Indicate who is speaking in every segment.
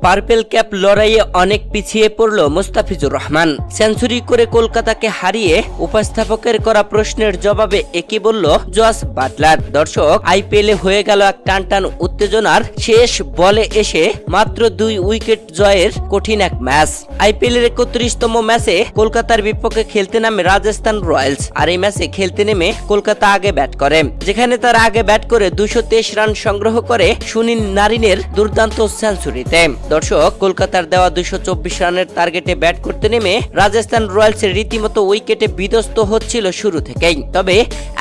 Speaker 1: Purple cap লড়াইয়ে অনেক পিছিয়ে পড়ল মুস্তাফিজুর রহমান। সেঞ্চুরি করে কলকাতাকে হারিয়ে উপস্থাপকের করা প্রশ্নের জবাবে একই বলল জস বাটলার। দর্শক, আইপিএলে হয়ে গেল এক টানটান উত্তেজনার শেষ বলে এসে মাত্র 2 উইকেট জয়ের কঠিন এক ম্যাচ। আইপিএলের 31তম ম্যাচে কলকাতার বিপক্ষে খেলতে নামে রাজস্থান রয়্যালস। আর এই ম্যাচে খেলতে নেমে কলকাতা আগে ব্যাট করে, যেখানে তারা আগে ব্যাট করে 223 রান সংগ্রহ করে সুনীল নারিনের দুর্দান্ত সেঞ্চুরিতে। দর্শক, কলকাতার দেওয়া 224 রানের টার্গেটে ব্যাট করতে নেমে রাজস্থান রয়্যালসের রীতিমতো উইকেটে বিধ্বস্ত হচ্ছিল শুরু থেকেই। তবে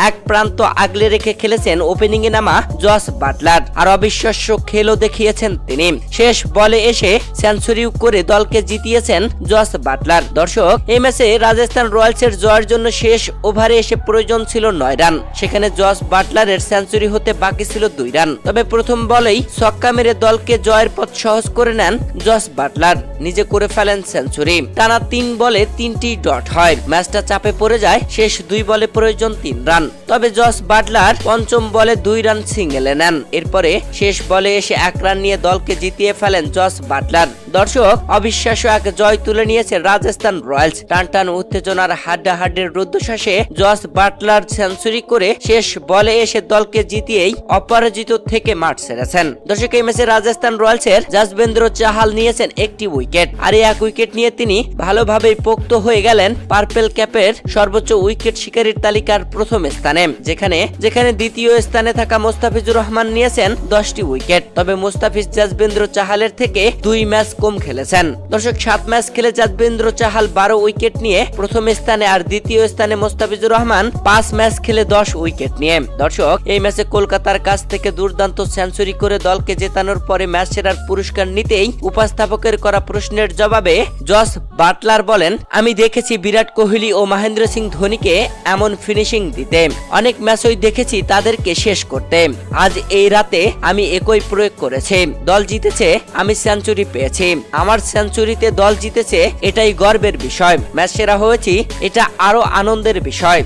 Speaker 1: এক প্রান্ত আগলে রেখে খেলেছেন ওপেনিং এ নামা জস বাটলার, আর অবিশ্বাস্য খেলও দেখিয়েছেন তিনি। শেষ বলে এসে সেঞ্চুরি করে দলকে জিতিয়েছেন জস বাটলার। দর্শক, এই ম্যাচে রাজস্থান রয়্যালসের জয়ের জন্য শেষ ওভারে এসে প্রয়োজন ছিল 9 রান। সেখানে জস বাটলারের সেঞ্চুরি হতে বাকি ছিল 2 রান। তবে প্রথম বলেই ছক্কা মেরে দলকে জয়ের পথ সহজ করে নেন জস বাটলার, নিজে করে ফেলেন সেঞ্চুরি। টানা 3 বলে 3টি ডট হয়। ম্যাচটা চাপে পড়ে যায়। শেষ 2 বলে প্রয়োজন 3 রান। তবে জস বাটলার পঞ্চম বলে 2 রান সিঙ্গেলে নেন। এরপরে শেষ বলে এসে 1 রান নিয়ে দলকে জিতিয়ে ফেলেন জস বাটলার। দর্শক, অবিশ্বাস্য এক জয় তুলে নিয়েছে রাজস্থান রয়্যালস। টানটান উত্তেজনার হাড্ডাহাড্ডির রুদ্ধশ্বাসে জস বাটলার সেঞ্চুরি করে শেষ বলে এসে দলকে জিতিয়েই অপরাজিত থেকে মাঠ ছেড়েছেন। দর্শক, এই ম্যাচে রাজস্থান রয়্যালসের যশবেন্দ্র চাহাল নিয়েছেন 1টি উইকেট। আর এই 1 উইকেট নিয়ে তিনি ভালোভাবেই পোক্ত হয়ে গেলেন পার্পেল ক্যাপের সর্বোচ্চ উইকেট শিকারীর তালিকার প্রথম স্থানে, যেখানে দ্বিতীয় স্থানে থাকা মুস্তাফিজুর রহমান নিয়েছেন 10টি উইকেট। তবে মুস্তাফিজ যশবেন্দ্র চাহালের থেকে 2 ম্যাচ কম খেলেছেন। দর্শক, 7 ম্যাচ খেলে যশবেন্দ্র চাহাল 12 উইকেট নিয়ে প্রথম স্থানে, আর দ্বিতীয় স্থানে মুস্তাফিজুর রহমান 5 ম্যাচ খেলে 10 উইকেট নিয়ে। দর্শক, এই ম্যাচে কলকাতার কাছ থেকে দুর্দান্ত সেঞ্চুরি করে দলকে জেতানোর পরে ম্যাচ সেরার পুরস্কার নিতেই উপস্থাপকের করা প্রশ্নের জবাবে জস বাটলার বলেন, আমি দেখেছি বিরাট কোহলি ও মহেন্দ্র সিং ধোনিকে এমন ফিনিশিং দিতে। অনেক ম্যাচই দেখেছি তাদেরকে শেষ করতে। আজ এই রাতে আমি একই প্রয়োগ করেছি। দল জিতেছে, আমি সেঞ্চুরি পেয়েছি। আমার সেঞ্চুরিতে দল জিতেছে, এটাই গর্বের বিষয়। ম্যাচ সেরা হয়েছি, এটা আরো আনন্দের বিষয়।